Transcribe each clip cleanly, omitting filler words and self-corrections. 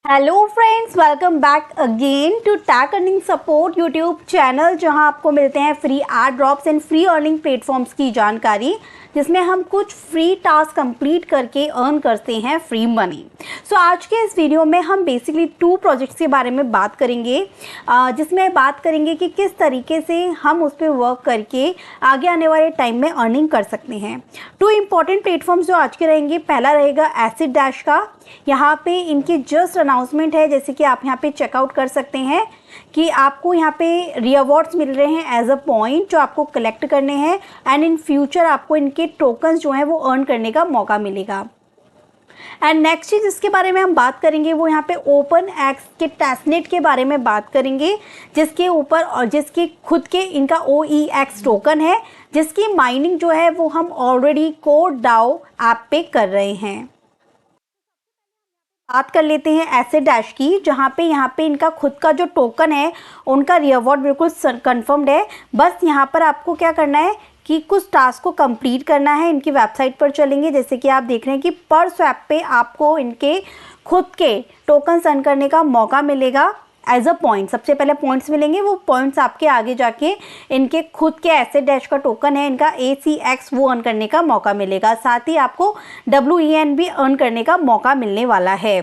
Hello friends, welcome back again to tech earning support YouTube channel, जहां आपको मिलते हैं free air drops and free earning platforms की जानकारी, जिसमें हम कुछ फ्री टास्क कंप्लीट करके अर्न करते हैं फ्री मनी। सो आज के इस वीडियो में हम बेसिकली 2 प्रोजेक्ट्स के बारे में बात करेंगे, जिसमें बात करेंगे कि किस तरीके से हम उस पर वर्क करके आगे आने वाले टाइम में अर्निंग कर सकते हैं। 2 इंपॉर्टेंट प्लेटफॉर्म्स जो आज के रहेंगे, पहला रहेगा एसिड डैश का। यहाँ पे इनके जस्ट अनाउंसमेंट है, जैसे कि आप यहाँ पे चेकआउट कर सकते हैं कि आपको यहाँ पे रिवॉर्ड्स मिल रहे हैं एज अ पॉइंट जो आपको कलेक्ट करने हैं, एंड इन फ्यूचर आपको इनके टोकन्स जो हैं वो अर्न करने का मौका मिलेगा। एंड नेक्स्ट चीज़ इसके बारे में हम बात करेंगे, वो यहाँ पे ओपन एक्स के टेस्टनेट के बारे में बात करेंगे, जिसके ऊपर और जिसके खुद के इनका OEX टोकन है, जिसकी माइनिंग जो है वो हम ऑलरेडी कोड डाओ ऐप पे कर रहे हैं। बात कर लेते हैं एसिड डैश की, जहाँ पे यहाँ पे इनका खुद का जो टोकन है उनका रिवॉर्ड बिल्कुल कंफर्म्ड है। बस यहाँ पर आपको क्या करना है कि कुछ टास्क को कंप्लीट करना है। इनकी वेबसाइट पर चलेंगे, जैसे कि आप देख रहे हैं कि पर स्वैप पे आपको इनके खुद के टोकन अर्न करने का मौका मिलेगा एज अ पॉइंट। सबसे पहले पॉइंट्स मिलेंगे, वो पॉइंट्स आपके आगे जाके इनके खुद के एसिड डैश का टोकन है इनका ACX, वो अर्न करने का मौका मिलेगा। साथ ही आपको WEN भी अर्न करने का मौका मिलने वाला है।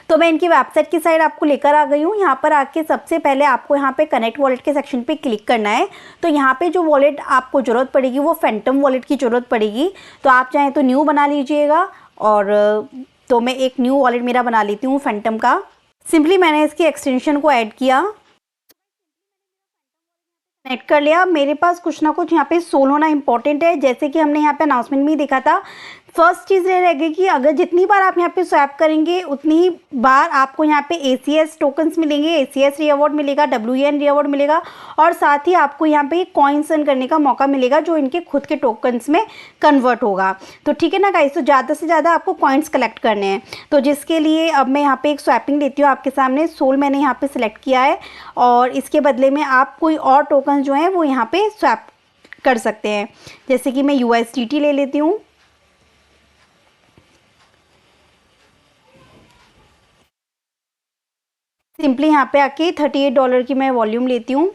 तो मैं इनकी वेबसाइट की साइड आपको लेकर आ गई हूँ। यहाँ पर आके सबसे पहले आपको यहाँ पे कनेक्ट वॉलेट के सेक्शन पे क्लिक करना है। तो यहाँ पे जो वॉलेट आपको ज़रूरत पड़ेगी वो फैंटम वॉलेट की ज़रूरत पड़ेगी। तो आप चाहें तो न्यू बना लीजिएगा, और तो मैं एक न्यू वॉलेट मेरा बना लेती हूँ फैंटम का। सिंपली मैंने इसकी एक्सटेंशन को ऐड किया, कनेक्ट कर लिया। मेरे पास कुछ ना कुछ यहाँ पे सोल होना इंपॉर्टेंट है, जैसे कि हमने यहाँ पे अनाउंसमेंट में ही देखा था। फर्स्ट चीज़ ये रहेगी कि अगर जितनी बार आप यहाँ पे स्वैप करेंगे उतनी ही बार आपको यहाँ पे ACS टोकन्स मिलेंगे, ACS रिवॉर्ड मिलेगा, WEN रिवॉर्ड मिलेगा, और साथ ही आपको यहाँ पे कॉइन्स अर्न करने का मौका मिलेगा जो इनके खुद के टोकन्स में कन्वर्ट होगा। तो ठीक है ना गाइस, तो ज़्यादा से ज़्यादा आपको कॉइन्स कलेक्ट करने हैं। तो जिसके लिए अब मैं यहाँ पे एक स्वैपिंग लेती हूँ आपके सामने। सोल मैंने यहाँ पे सिलेक्ट किया है, और इसके बदले में आप कोई और टोकन जो हैं वो यहाँ पे स्वैप कर सकते हैं। जैसे कि मैं USDT ले लेती हूँ। सिंपली यहाँ पे आके $38 की मैं वॉल्यूम लेती हूँ।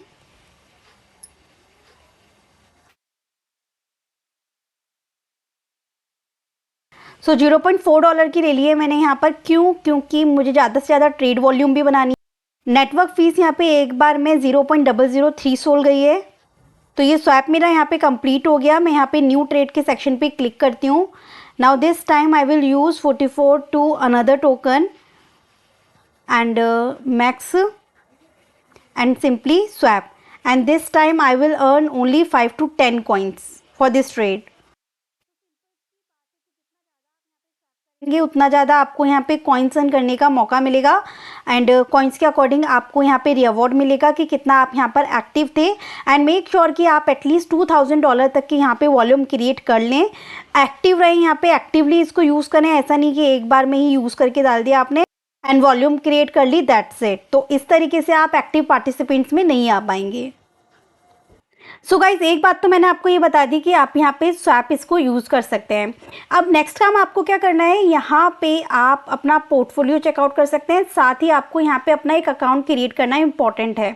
सो $0.4 की ले ली है मैंने यहाँ पर। क्यों? क्योंकि मुझे ज़्यादा से ज़्यादा ट्रेड वॉल्यूम भी बनानी है। नेटवर्क फीस यहाँ पे एक बार में 0.003 सोल गई है। तो ये स्वैप मेरा यहाँ पे कंप्लीट हो गया। मैं यहाँ पे न्यू ट्रेड के सेक्शन पे क्लिक करती हूँ। Now this time I will use 44 to another token and max and simply swap, and this time I will earn only 5 to 10 coins for this trade। ये उतना ज़्यादा आपको यहाँ पे कॉइन्स अर्न करने का मौका मिलेगा, एंड कॉइन्स के अकॉर्डिंग आपको यहाँ पे रिवॉर्ड मिलेगा कि कितना आप यहाँ पर एक्टिव थे। एंड मेक श्योर कि आप एटलीस्ट $2000 तक की यहाँ पे वॉल्यूम क्रिएट कर लें, एक्टिव रहें यहाँ पे, एक्टिवली इसको यूज़ करें। ऐसा नहीं कि एक बार में ही यूज़ करके डाल दिया आपने एंड वॉल्यूम क्रिएट कर ली, दैट्स इट। तो इस तरीके से आप एक्टिव पार्टिसिपेंट्स में नहीं आ पाएंगे। सो गाइज, एक बात तो मैंने आपको ये बता दी कि आप यहाँ पे स्वैप इसको यूज़ कर सकते हैं। अब नेक्स्ट काम आपको क्या करना है, यहाँ पे आप अपना पोर्टफोलियो चेकआउट कर सकते हैं। साथ ही आपको यहाँ पे अपना एक अकाउंट क्रिएट करना इंपॉर्टेंट है।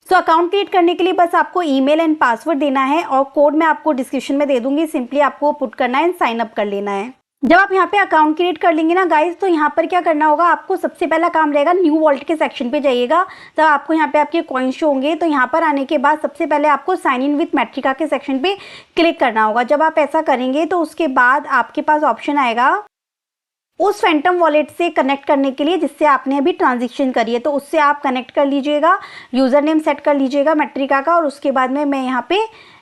सो अकाउंट क्रिएट करने के लिए बस आपको ईमेल एंड पासवर्ड देना है, और कोड मैं आपको डिस्क्रिप्शन में दे दूंगी। सिंपली आपको पुट करना है एंड साइन अप कर लेना है। जब आप यहाँ पे अकाउंट क्रिएट कर लेंगे ना गाइस, तो यहाँ पर क्या करना होगा, आपको सबसे पहला काम रहेगा न्यू वॉलेट के सेक्शन पे जाइएगा। तब आपको यहाँ पे आपके कॉइन शो होंगे। तो यहाँ पर आने के बाद सबसे पहले आपको साइन इन विथ मेट्रिका के सेक्शन पे क्लिक करना होगा। जब आप ऐसा करेंगे तो उसके बाद आपके पास ऑप्शन आएगा उस फैंटम वॉलेट से कनेक्ट करने के लिए जिससे आपने अभी ट्रांजेक्शन करी है। तो उससे आप कनेक्ट कर लीजिएगा, यूज़र नेम सेट कर लीजिएगा मेट्रिका का, और उसके बाद में मैं यहाँ पे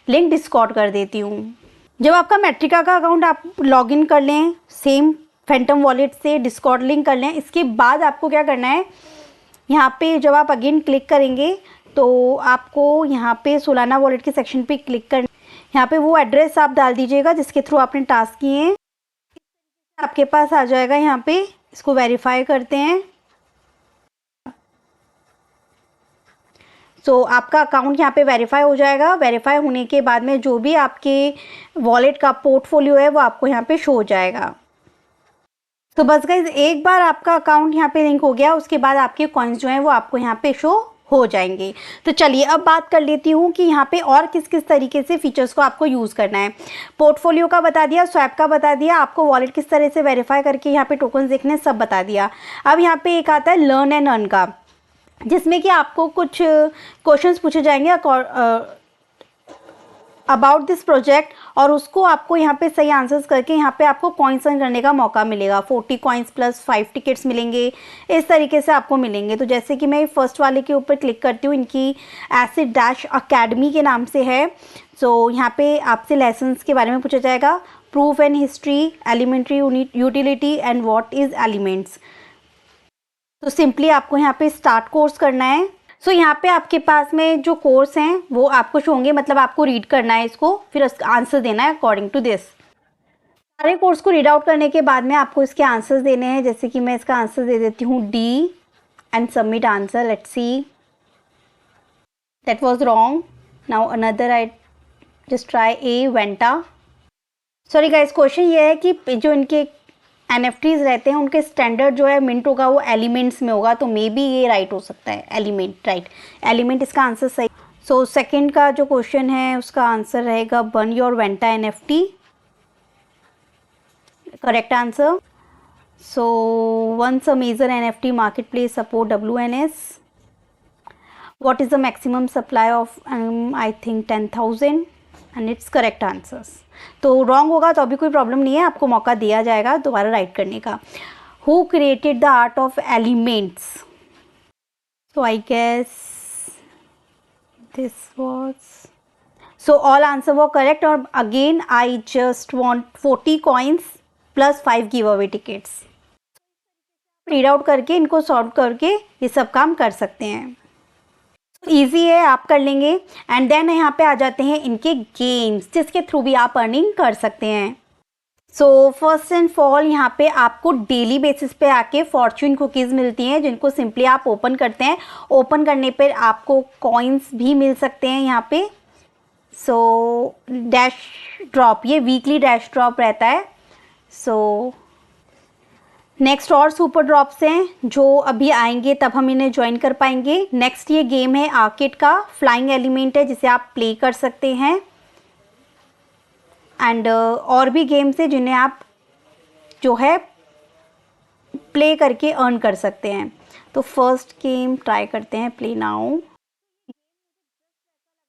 लिंक डिस्कॉर्ड कर देती हूँ। जब आपका मेट्रिका का अकाउंट आप लॉगिन कर लें सेम फैंटम वॉलेट से, डिस्कॉर्ड लिंक कर लें, इसके बाद आपको क्या करना है, यहाँ पे जब आप अगेन क्लिक करेंगे तो आपको यहाँ पे सोलाना वॉलेट के सेक्शन पे क्लिक करना। यहाँ पे वो एड्रेस आप डाल दीजिएगा जिसके थ्रू आपने टास्क किए हैं। आपके पास आ जाएगा, यहाँ पे इसको वेरीफाई करते हैं। सो आपका अकाउंट यहाँ पे वेरीफाई हो जाएगा। वेरीफाई होने के बाद में जो भी आपके वॉलेट का पोर्टफोलियो है वो आपको यहाँ पे शो हो जाएगा। तो बस गाइज एक बार आपका अकाउंट यहाँ पे लिंक हो गया, उसके बाद आपके कॉइन्स जो हैं वो आपको यहाँ पे शो हो जाएंगे। तो चलिए अब बात कर लेती हूँ कि यहाँ पे और किस किस तरीके से फीचर्स को आपको यूज़ करना है। पोर्टफोलियो का बता दिया, स्वैप का बता दिया, आपको वॉलेट किस तरह से वेरीफाई करके यहाँ पे टोकन देखने सब बता दिया। अब यहाँ पे एक आता है लर्न एंड अर्न का, जिसमें कि आपको कुछ क्वेश्चंस पूछे जाएंगे अबाउट दिस प्रोजेक्ट, और उसको आपको यहाँ पे सही आंसर्स करके यहाँ पे आपको कॉइन्स अर्न करने का मौका मिलेगा। 40 कॉइन्स प्लस 5 टिकट्स मिलेंगे, इस तरीके से आपको मिलेंगे। तो जैसे कि मैं फर्स्ट वाले के ऊपर क्लिक करती हूँ, इनकी एसिड डैश अकेडमी के नाम से है। सो यहाँ पे आपसे लेसन्स के बारे में पूछा जाएगा, proof and history, elementary utility and what is elements. तो सिंपली आपको यहाँ पे स्टार्ट कोर्स करना है। सो यहाँ पे आपके पास में जो कोर्स हैं वो आपको शो होंगे, मतलब आपको रीड करना है इसको, फिर आंसर देना है अकॉर्डिंग टू दिस। सारे कोर्स को रीड आउट करने के बाद में आपको इसके आंसर्स देने हैं। जैसे कि मैं इसका आंसर दे देती हूँ D and submit answer. Let's see, that was wrong. Now another, I just try A Vanta. Sorry guys, question ये है कि जो इनके NFTs रहते हैं उनके स्टैंडर्ड जो है मिंट होगा वो एलिमेंट्स में होगा, तो मे बी ये राइट हो सकता है, एलिमेंट, राइट, एलिमेंट इसका आंसर सही। सो सेकंड का जो क्वेश्चन है उसका आंसर रहेगा burn your Venta NFT, correct answer. So once a major NFT market place support WNS, what is the maximum supply of, I think 10,000 and it's correct answers. तो wrong होगा तो अभी कोई प्रॉब्लम नहीं है, आपको मौका दिया जाएगा दोबारा राइट करने का। Who created the art of elements, so I guess this was, so all answer वो करेक्ट। और again I just want 40 coins plus 5 give away tickets. Read out करके इनको सॉल्व करके ये सब काम कर सकते हैं। ईजी है, आप कर लेंगे। एंड देन यहाँ पे आ जाते हैं इनके गेम्स, जिसके थ्रू भी आप अर्निंग कर सकते हैं। सो फर्स्ट एंड फॉल यहाँ पे आपको डेली बेसिस पे आके फॉर्च्यून कुकीज़ मिलती हैं, जिनको सिंपली आप ओपन करते हैं। ओपन करने पर आपको कॉइन्स भी मिल सकते हैं यहाँ पे। सो डैश ड्रॉप, ये वीकली डैश ड्रॉप रहता है। सो नेक्स्ट और सुपर ड्रॉप्स हैं जो अभी आएंगे तब हम इन्हें ज्वाइन कर पाएंगे। नेक्स्ट ये गेम है आर्केड का, फ्लाइंग एलिमेंट है जिसे आप प्ले कर सकते हैं। एंड और भी गेम्स हैं जिन्हें आप जो है प्ले करके अर्न कर सकते हैं। तो फर्स्ट गेम ट्राई करते हैं, प्ले नाउ।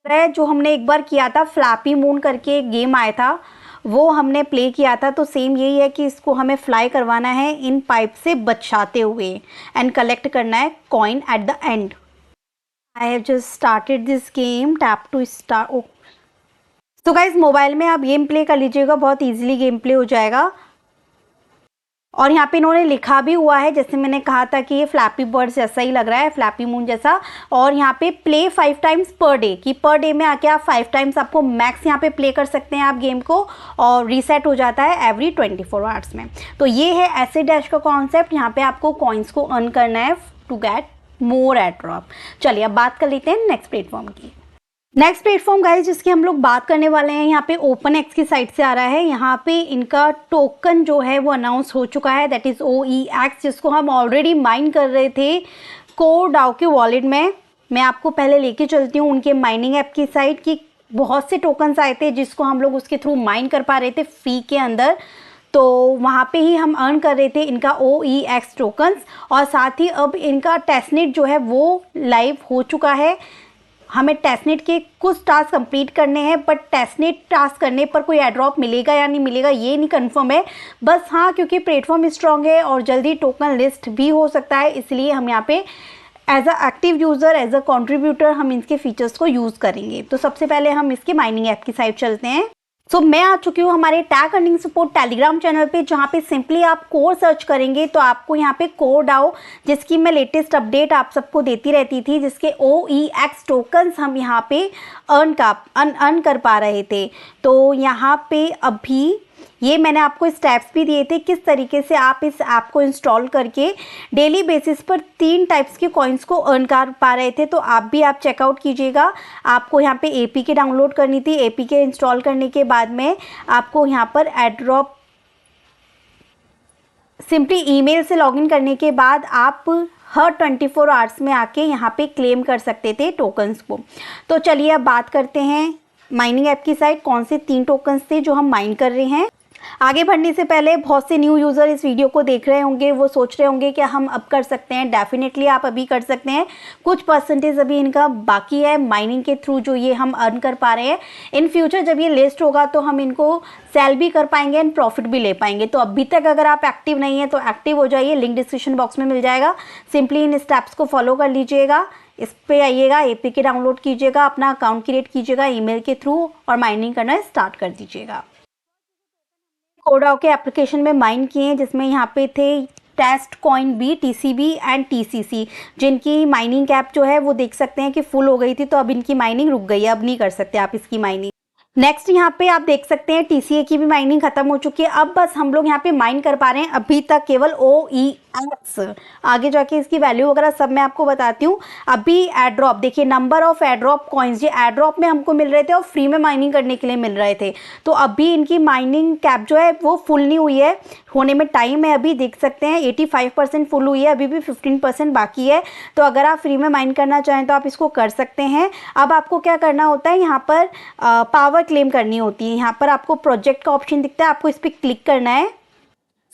जो हमने एक बार किया था, फ्लैपी मून करके एक गेम आया था, वो हमने प्ले किया था। तो सेम यही है कि इसको हमें फ्लाई करवाना है इन पाइप से बचाते हुए एंड कलेक्ट करना है coin at the end. I have just started this game, tap to start. तो गाइज मोबाइल में आप गेम प्ले कर लीजिएगा, बहुत इजीली गेम प्ले हो जाएगा। और यहाँ पे इन्होंने लिखा भी हुआ है, जैसे मैंने कहा था कि ये फ्लैपी बर्ड्स जैसा ही लग रहा है, फ्लैपी मून जैसा। और यहाँ पे प्ले 5 टाइम्स पर डे, कि पर डे में आके आप 5 टाइम्स आपको मैक्स यहाँ पे प्ले कर सकते हैं आप गेम को, और रीसेट हो जाता है एवरी 24 आवर्स में। तो ये है एसिड डैश का कॉन्सेप्ट। यहाँ पे आपको कॉइन्स को अर्न करना है to get more air drop. चलिए अब बात कर लेते हैं नेक्स्ट प्लेटफॉर्म की। नेक्स्ट प्लेटफॉर्म गाइस जिसकी हम लोग बात करने वाले हैं, यहाँ पे OpenX की साइट से आ रहा है। यहाँ पे इनका टोकन जो है वो अनाउंस हो चुका है, दैट इज़ OEX, जिसको हम ऑलरेडी माइन कर रहे थे CoreDAO के वॉलेट में। मैं आपको पहले लेके चलती हूँ उनके माइनिंग ऐप की साइट की। बहुत से टोकन्स आए थे जिसको हम लोग उसके थ्रू माइन कर पा रहे थे फ्री के अंदर, तो वहाँ पे ही हम अर्न कर रहे थे इनका OEX टोकन्स। और साथ ही अब इनका टेस्टनेट जो है वो लाइव हो चुका है। हमें टेस्टनेट के कुछ टास्क कंप्लीट करने हैं, बट टेस्टनेट टास्क करने पर कोई एड्रॉप मिलेगा या नहीं मिलेगा ये नहीं कंफर्म है। बस हाँ, क्योंकि प्लेटफॉर्म स्ट्रॉन्ग है और जल्दी टोकन लिस्ट भी हो सकता है, इसलिए हम यहाँ पे as a active user, as a contributor हम इसके फीचर्स को यूज़ करेंगे। तो सबसे पहले हम इसके माइनिंग ऐप की साइड चलते हैं। सो मैं आ चुकी हूँ हमारे tag earning support Telegram channel पे, जहाँ पे सिंपली आप कोर सर्च करेंगे तो आपको यहाँ पे CoreDAO, जिसकी मैं लेटेस्ट अपडेट आप सबको देती रहती थी, जिसके OEX टोकन्स हम यहाँ पे अर्न कर पा रहे थे। तो यहाँ पे अभी ये मैंने आपको स्टेप्स भी दिए थे किस तरीके से आप इस ऐप को इंस्टॉल करके डेली बेसिस पर 3 टाइप्स के कॉइन्स को अर्न कर पा रहे थे। तो आप भी आप चेकआउट कीजिएगा। आपको यहाँ पे APK डाउनलोड करनी थी। APK इंस्टॉल करने के बाद में आपको यहाँ पर एड्रॉप सिंपली ईमेल से लॉगिन करने के बाद आप हर 24 आवर्स में आके यहाँ पे क्लेम कर सकते थे टोकन्स को। तो चलिए अब बात करते हैं माइनिंग ऐप की साइड कौन से 3 टोकन्स थे जो हम माइन कर रहे हैं। आगे बढ़ने से पहले बहुत से न्यू यूज़र इस वीडियो को देख रहे होंगे, वो सोच रहे होंगे कि हम अब कर सकते हैं। डेफिनेटली आप अभी कर सकते हैं। कुछ परसेंटेज अभी इनका बाकी है माइनिंग के थ्रू जो ये हम अर्न कर पा रहे हैं। इन फ्यूचर जब ये लिस्ट होगा तो हम इनको सेल भी कर पाएंगे एंड प्रॉफिट भी ले पाएंगे। तो अभी तक अगर आप एक्टिव नहीं है तो एक्टिव हो जाइए, लिंक डिस्क्रिप्शन बॉक्स में मिल जाएगा। सिंपली इन स्टेप्स को फॉलो कर लीजिएगा। इस पे आइएगा, एपीके डाउनलोड कीजिएगा, अपना अकाउंट क्रिएट कीजिएगा ईमेल के थ्रू और माइनिंग करना स्टार्ट कर दीजिएगा। कोडाओ के एप्लीकेशन में माइन किए हैं जिसमें यहाँ पे थे test coin b, TCB and TCC, जिनकी माइनिंग कैप जो है वो देख सकते हैं कि फुल हो गई थी, तो अब इनकी माइनिंग रुक गई है, अब नहीं कर सकते आप इसकी माइनिंग। नेक्स्ट यहाँ पे आप देख सकते हैं टीसीए की भी माइनिंग खत्म हो चुकी है। अब बस हम लोग यहाँ पे माइन कर पा रहे हैं अभी तक केवल OEX। आगे जाके इसकी वैल्यू वगैरह सब मैं आपको बताती हूँ। अभी एड्रॉप देखिए, नंबर ऑफ एड्रॉप कॉइन्स, ये एड्रॉप में हमको मिल रहे थे और फ्री में माइनिंग करने के लिए मिल रहे थे। तो अभी इनकी माइनिंग कैप जो है वो फुल नहीं हुई है, होने में टाइम है। अभी देख सकते हैं 85% फुल हुई है, अभी भी 15% बाकी है। तो अगर आप फ्री में माइन करना चाहें तो आप इसको कर सकते हैं। अब आपको क्या करना होता है, यहाँ पर पावर क्लेम करनी होती है। यहाँ पर आपको प्रोजेक्ट का ऑप्शन दिखता है, आपको इस पर क्लिक करना है।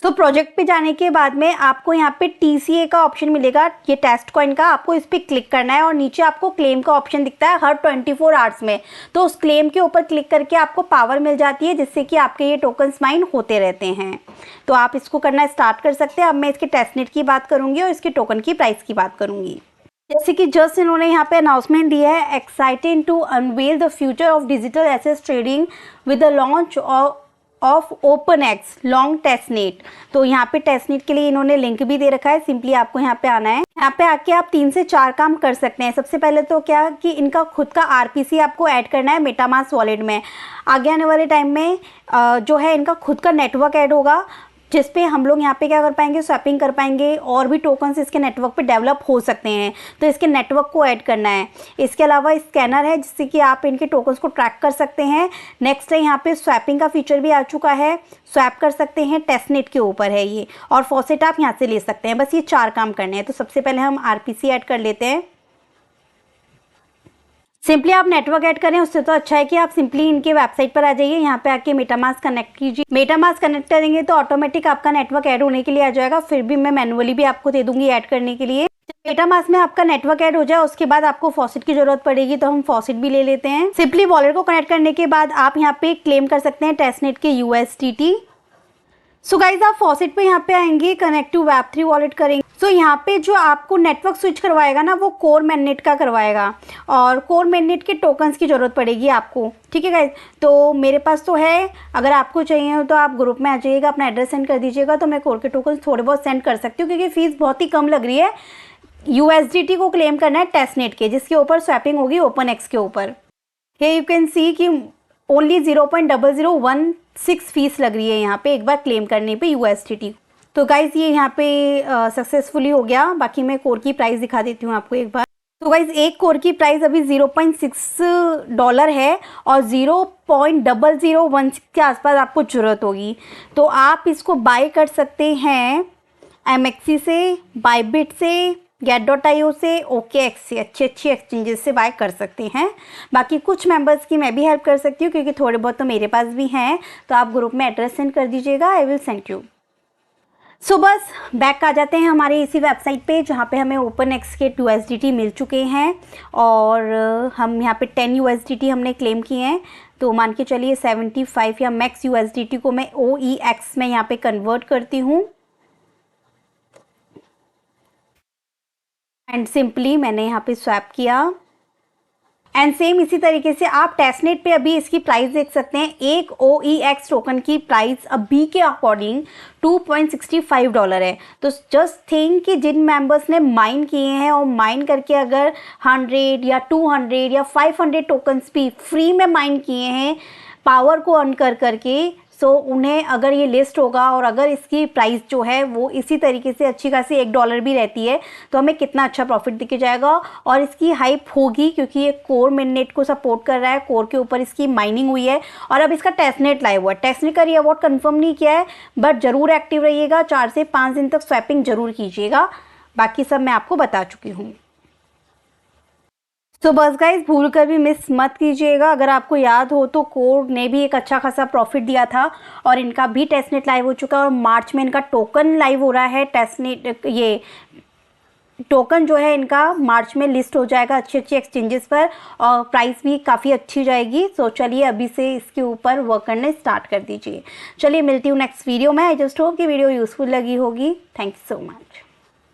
तो प्रोजेक्ट पे जाने के बाद में आपको यहाँ पे TCA का ऑप्शन मिलेगा, ये टेस्ट कॉइन का, आपको इस पर क्लिक करना है और नीचे आपको क्लेम का ऑप्शन दिखता है हर 24 आवर्स में। तो उस क्लेम के ऊपर क्लिक करके आपको पावर मिल जाती है जिससे कि आपके ये टोकन्स माइन होते रहते हैं। तो आप इसको करना स्टार्ट कर सकते हैं। अब मैं इसके टेस्टनेट की बात करूँगी और इसके टोकन की प्राइस की बात करूँगी। जैसे कि जस्ट इन्होंने यहाँ पे अनाउंसमेंट दिया है, excited to unveil the future of digital assets trading with the launch of OpenX long testnet. तो यहाँ पे टेस्टनेट के लिए इन्होंने लिंक भी दे रखा है। सिंपली आपको यहाँ पे आना है। यहाँ पे आके आप 3 से 4 काम कर सकते हैं। सबसे पहले तो क्या कि इनका खुद का RPC आपको ऐड करना है मेटामास्क वॉलेट में। आगे आने वाले टाइम में जो है इनका खुद का नेटवर्क ऐड होगा जिस पे हम लोग यहाँ पे क्या कर पाएंगे, स्वैपिंग कर पाएंगे और भी टोकन्स इसके नेटवर्क पे डेवलप हो सकते हैं। तो इसके नेटवर्क को ऐड करना है। इसके अलावा स्कैनर है जिससे कि आप इनके टोकन्स को ट्रैक कर सकते हैं। नेक्स्ट है यहाँ पे स्वैपिंग का फीचर भी आ चुका है, स्वैप कर सकते हैं, टेस्टनेट के ऊपर है ये, और फॉसेट आप यहाँ से ले सकते हैं। बस ये 4 काम करने हैं। तो सबसे पहले हम RPC ऐड कर लेते हैं। सिंपली आप नेटवर्क ऐड करें, उससे तो अच्छा है कि आप सिंपली इनके वेबसाइट पर आ जाइए, यहाँ पे आके मेटामास्क कनेक्ट कीजिए। मेटामास्क कनेक्ट करेंगे तो ऑटोमेटिक आपका नेटवर्क ऐड होने के लिए आ जाएगा। फिर भी मैं मैनुअली भी आपको दे दूंगी ऐड करने के लिए। मेटामास्क में आपका नेटवर्क ऐड हो जाए उसके बाद आपको फॉसेट की जरूरत पड़ेगी, तो हम फॉसेट भी ले लेते हैं। सिंपली वॉलेट को कनेक्ट करने के बाद आप यहाँ पे क्लेम कर सकते हैं टेस्टनेट के USDT। सो गाइज आप फॉसेट पे यहाँ पे आएंगे, कनेक्ट टू Web3 वॉलेट करेंगे। सो यहाँ पे जो आपको नेटवर्क स्विच करवाएगा ना वो कोर मैननेट का करवाएगा और कोर मैननेट के टोकन्स की ज़रूरत पड़ेगी आपको। ठीक है गाइज, तो मेरे पास तो है, अगर आपको चाहिए हो तो आप ग्रुप में आ जाइएगा, अपना एड्रेस सेंड कर दीजिएगा, तो मैं कोर के टोकन्स थोड़े बहुत सेंड कर सकती हूँ क्योंकि फीस बहुत ही कम लग रही है। USDT को क्लेम करना है टेस्टनेट के, जिसके ऊपर स्वैपिंग होगी OpenX के ऊपर। ये यू कैन सी कि ओनली 0.0016 फीस लग रही है यहाँ पे एक बार क्लेम करने पे USDT। तो गाइज ये यहाँ पे सक्सेसफुली हो गया। बाकी मैं कोर की प्राइस दिखा देती हूँ आपको एक बार। तो गाइज एक कोर की प्राइस अभी $0.6 है और 0.0016 के आसपास आपको ज़रूरत होगी। तो आप इसको बाय कर सकते हैं MXC से, बाइबिट से, Get.io से, OKX से, अच्छी एक्सचेंजेस से बाय कर सकते हैं। बाकी कुछ मेंबर्स की मैं भी हेल्प कर सकती हूँ क्योंकि थोड़े बहुत तो मेरे पास भी हैं। तो आप ग्रुप में एड्रेस सेंड कर दीजिएगा, आई विल सेंड यू। सो बस बैक आ जाते हैं हमारे इसी वेबसाइट पे जहाँ पे हमें OpenX के USDT मिल चुके हैं और हम यहाँ पे 10 USDT हमने क्लेम किए हैं। तो मान के चलिए 75 या मैक्स USDT को मैं OEX में यहाँ पे कन्वर्ट करती हूँ एंड सिंपली मैंने यहाँ पे स्वैप किया। एंड सेम इसी तरीके से आप टेस्टनेट पे अभी इसकी प्राइस देख सकते हैं। एक OEX टोकन की प्राइस अभी के अकॉर्डिंग $2.65 है। तो जस्ट थिंक कि जिन मेंबर्स ने माइन किए हैं और माइन करके अगर 100 या 200 या 500 टोकन्स भी फ्री में माइन किए हैं पावर को अर्न कर करके, सो उन्हें अगर ये लिस्ट होगा और अगर इसकी प्राइस जो है वो इसी तरीके से अच्छी खासी $1 भी रहती है तो हमें कितना अच्छा प्रॉफिट दिख जाएगा। और इसकी हाइप होगी क्योंकि ये कोर मेननेट को सपोर्ट कर रहा है, कोर के ऊपर इसकी माइनिंग हुई है और अब इसका टेस्टनेट लाइव हुआ है। टेस्टनेट का रिवॉर्ड कंफर्म नहीं किया है बट जरूर एक्टिव रहिएगा, 4 से 5 दिन तक स्वैपिंग जरूर कीजिएगा। बाकी सब मैं आपको बता चुकी हूँ। तो बस गाइज भूल कर भी मिस मत कीजिएगा। अगर आपको याद हो तो कोर ने भी एक अच्छा खासा प्रॉफिट दिया था और इनका भी टेस्टनेट लाइव हो चुका है और मार्च में इनका टोकन लाइव हो रहा है। टेस्टनेट ये टोकन जो है इनका मार्च में लिस्ट हो जाएगा अच्छी एक्सचेंजेस पर और प्राइस भी काफ़ी अच्छी जाएगी। सो चलिए अभी से इसके ऊपर वर्क करने स्टार्ट कर दीजिए। चलिए मिलती हूँ नेक्स्ट वीडियो में। आई जस्ट होप कि वीडियो यूज़फुल लगी होगी। Thank you so much.